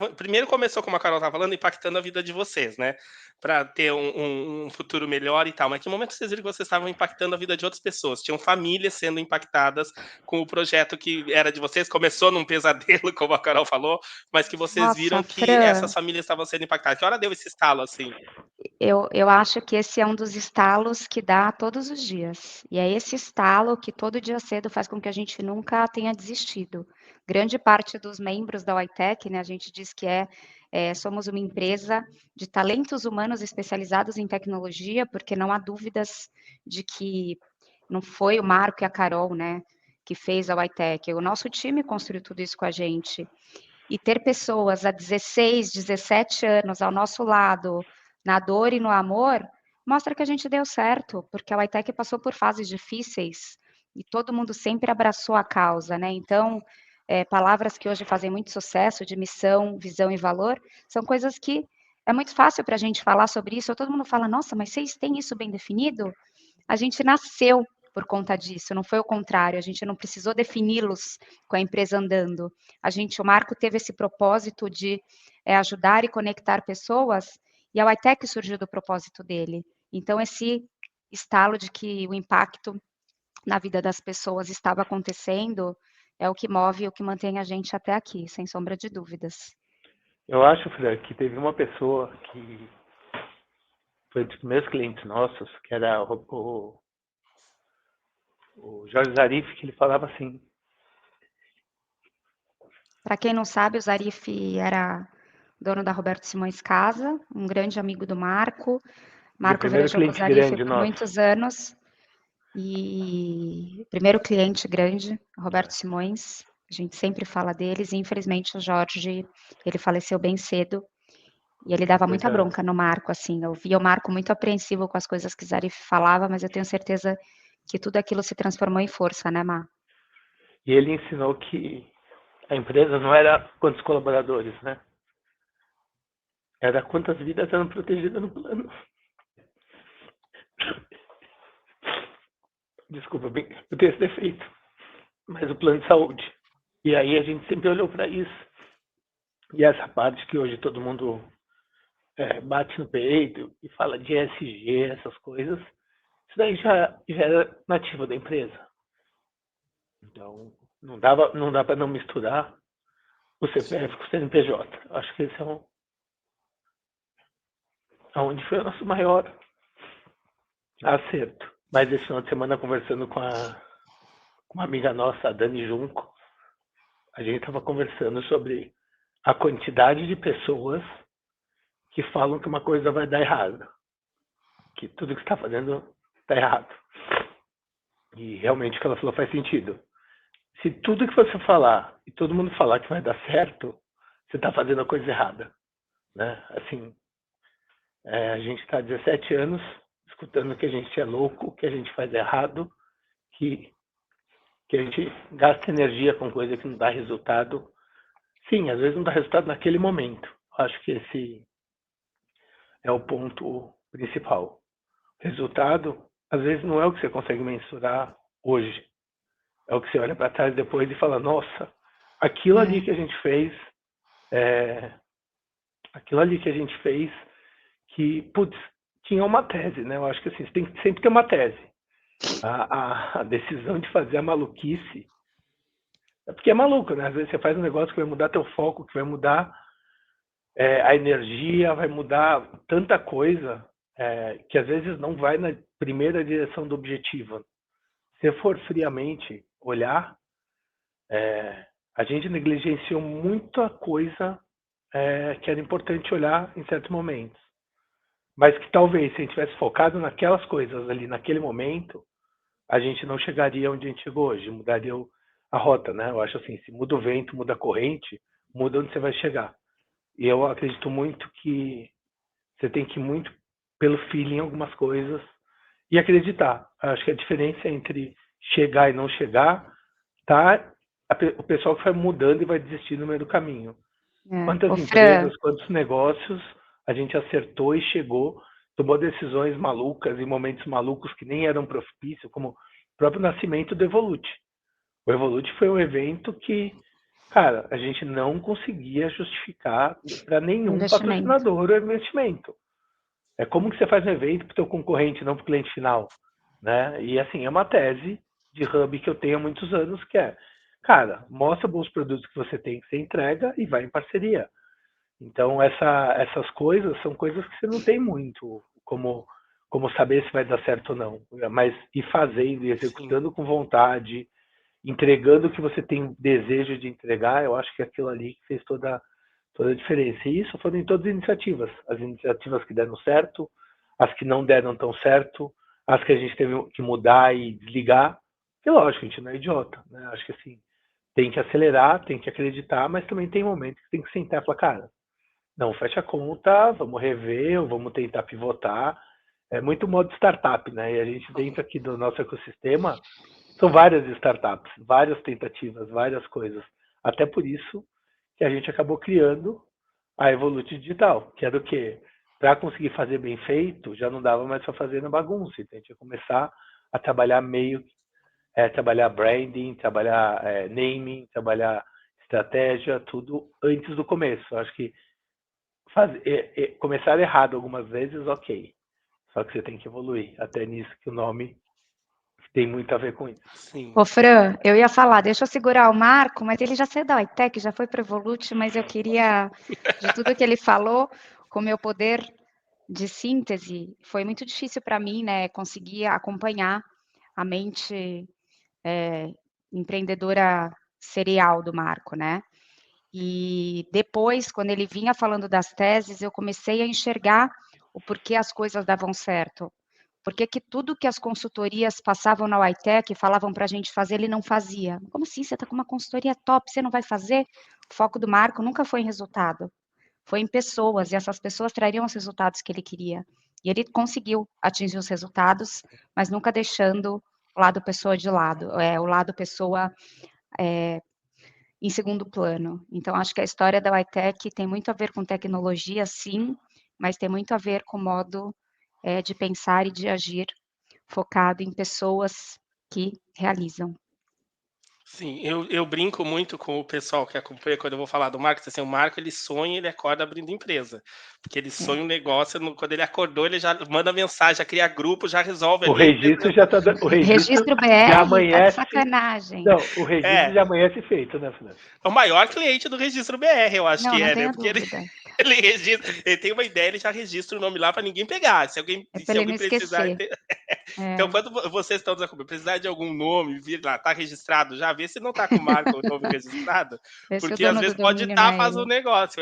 Primeiro começou, como a Carol estava falando, impactando a vida de vocês, né, para ter um futuro melhor e tal, mas que momento vocês viram que vocês estavam impactando a vida de outras pessoas? Tinham famílias sendo impactadas com o projeto que era de vocês, começou num pesadelo, como a Carol falou, mas que vocês Nossa, viram que essas Fran, famílias estavam sendo impactadas. Que hora deu esse estalo, assim? eu acho que esse é um dos estalos que dá todos os dias. E é esse estalo que todo dia cedo faz com que a gente nunca tenha desistido. Grande parte dos membros da UITEC, né, a gente diz que somos uma empresa de talentos humanos especializados em tecnologia, porque não há dúvidas de que não foi o Marco e a Carol, né, que fez a UITEC. O nosso time construiu tudo isso com a gente. E ter pessoas há 16, 17 anos ao nosso lado, na dor e no amor, mostra que a gente deu certo, porque a Whitec passou por fases difíceis e todo mundo sempre abraçou a causa, né? Então, palavras que hoje fazem muito sucesso, de missão, visão e valor, são coisas que é muito fácil para a gente falar sobre isso. Todo mundo fala, nossa, mas vocês têm isso bem definido? A gente nasceu por conta disso, não foi o contrário, a gente não precisou defini-los com a empresa andando. O Marco teve esse propósito de ajudar e conectar pessoas, e a Whitec surgiu do propósito dele. Então, esse estalo de que o impacto na vida das pessoas estava acontecendo é o que move e o que mantém a gente até aqui, sem sombra de dúvidas. Eu acho, Fran, que teve uma pessoa que foi um dos primeiros clientes nossos, que era o Jorge Zarif, que ele falava assim. Para quem não sabe, o Zarif era dono da Roberto Simões Casa, um grande amigo do Marco. Do Marco primeiro velejou com o cliente Zarif grande por nosso. muitos anos. E primeiro cliente grande, Roberto Simões. A gente sempre fala deles. E infelizmente o Jorge, ele faleceu bem cedo. E ele dava muita Verdade. bronca no Marco, assim. Eu via o Marco muito apreensivo com as coisas que Zarif falava, mas eu tenho certeza que tudo aquilo se transformou em força, né, Má? E ele ensinou que a empresa não era quantos colaboradores, né? Era quantas vidas eram protegidas no plano. Desculpa, bem, eu tenho esse defeito. Mas o plano de saúde. E aí a gente sempre olhou para isso. E essa parte que hoje todo mundo bate no peito e fala de ESG, essas coisas, isso daí já era nativo da empresa. Então, não dá para não misturar o CPF com o CNPJ. Acho que esse é onde foi o nosso maior acerto. Mas esse final de semana, conversando com uma amiga nossa, a Dani Junco, a gente estava conversando sobre a quantidade de pessoas que falam que uma coisa vai dar errado, que tudo que está fazendo está errado. E realmente o que ela falou faz sentido. Se tudo que você falar e todo mundo falar que vai dar certo, você está fazendo a coisa errada, né? Assim, a gente está há 17 anos escutando que a gente é louco, que a gente faz errado, que, que a gente gasta energia com coisa que não dá resultado. Sim, às vezes não dá resultado naquele momento. Acho que esse é o ponto principal. Resultado, às vezes, não é o que você consegue mensurar hoje. É o que você olha para trás depois e fala, nossa, aquilo ali que a gente fez, é, aquilo ali que a gente fez, que, putz, tinha uma tese, né? Eu acho que assim, você tem que sempre ter uma tese. A decisão de fazer a maluquice é porque é maluco, né? Às vezes você faz um negócio que vai mudar teu foco, que vai mudar a energia, vai mudar tanta coisa que às vezes não vai na primeira direção do objetivo. Se for friamente olhar, a gente negligenciou muita coisa que era importante olhar em certos momentos. Mas que talvez, se a gente tivesse focado naquelas coisas ali, naquele momento, a gente não chegaria onde a gente chegou hoje, mudaria a rota, né? Eu acho assim, se muda o vento, muda a corrente, muda onde você vai chegar. E eu acredito muito que você tem que ir muito pelo feeling em algumas coisas e acreditar. Acho que a diferença entre chegar e não chegar tá o pessoal que vai mudando e vai desistir no meio do caminho. Quantas Ô, Fran, empresas, quantos negócios a gente acertou e chegou, tomou decisões malucas em momentos malucos que nem eram propícios, como o próprio nascimento do Evolute. O Evolute foi um evento que cara, a gente não conseguia justificar para nenhum Investimento. patrocinador o investimento. É como que você faz um evento para o teu concorrente, não para o cliente final, né? E assim, é uma tese de hub que eu tenho há muitos anos, que é, cara, mostra bons produtos que você tem, que você entrega e vai em parceria. Então, essas coisas são coisas que você não tem muito como saber se vai dar certo ou não. Mas ir fazendo, ir Sim. executando com vontade, entregando o que você tem desejo de entregar, eu acho que é aquilo ali que fez toda a diferença. E isso foram em todas as iniciativas. As iniciativas que deram certo, as que não deram tão certo, as que a gente teve que mudar e desligar. E lógico, a gente não é idiota, né? Acho que assim, tem que acelerar, tem que acreditar, mas também tem momentos que tem que sentar e falar, cara, não, fecha a conta, vamos rever, ou vamos tentar pivotar. É muito modo startup, né? E a gente dentro aqui do nosso ecossistema, são várias startups, várias tentativas, várias coisas. Até por isso que a gente acabou criando a Evolute Digital, que era o quê? Para conseguir fazer bem feito, já não dava mais para fazer na bagunça. Então a gente ia começar a trabalhar trabalhar branding, trabalhar naming, trabalhar estratégia, tudo antes do começo. Eu acho que começar errado algumas vezes, ok. Só que você tem que evoluir. Até nisso que o nome tem muito a ver com isso. Sim. Ô, Fran, eu ia falar, deixa eu segurar o Marco, mas ele já saiu da Oitec, já foi para o Evolute, mas eu queria, de tudo que ele falou, com o meu poder de síntese, foi muito difícil para mim, né, conseguir acompanhar a mente empreendedora serial do Marco, né? E depois, quando ele vinha falando das teses, eu comecei a enxergar o porquê as coisas davam certo. Por que tudo que as consultorias passavam na UiTech, falavam para a gente fazer, ele não fazia? Como assim? Você está com uma consultoria top, você não vai fazer? O foco do Marco nunca foi em resultado, foi em pessoas, e essas pessoas trariam os resultados que ele queria. E ele conseguiu atingir os resultados, mas nunca deixando o lado pessoa de lado, o lado pessoa em segundo plano. Então, acho que a história da UiTech tem muito a ver com tecnologia, sim, mas tem muito a ver com o modo de pensar e de agir focado em pessoas que realizam. Sim, eu brinco muito com o pessoal que acompanha quando eu vou falar do Marco, assim, o Marco ele sonha, ele acorda abrindo empresa, porque ele É. sonha um negócio, quando ele acordou ele já manda mensagem, já cria grupo, já resolve O ali, a registro empresa já está o registro Registro já BR, tá de amanhece. sacanagem. Não, o registro é, já amanhece feito, né, Fernando? é o maior cliente do Registro BR, eu acho Não, que não é, né? tenha Porque ele, dúvida. ele registra, ele tem uma ideia, ele já registra o nome lá para ninguém pegar. Se alguém, É para se ele não alguém precisar, esquecer. então, É, quando vocês estão desacompanhando, precisar de algum nome, vir lá, tá registrado, já vê se não tá com marca o nome registrado, vê se o porque às dono vezes do pode domínio não estar, é faz o ele. negócio.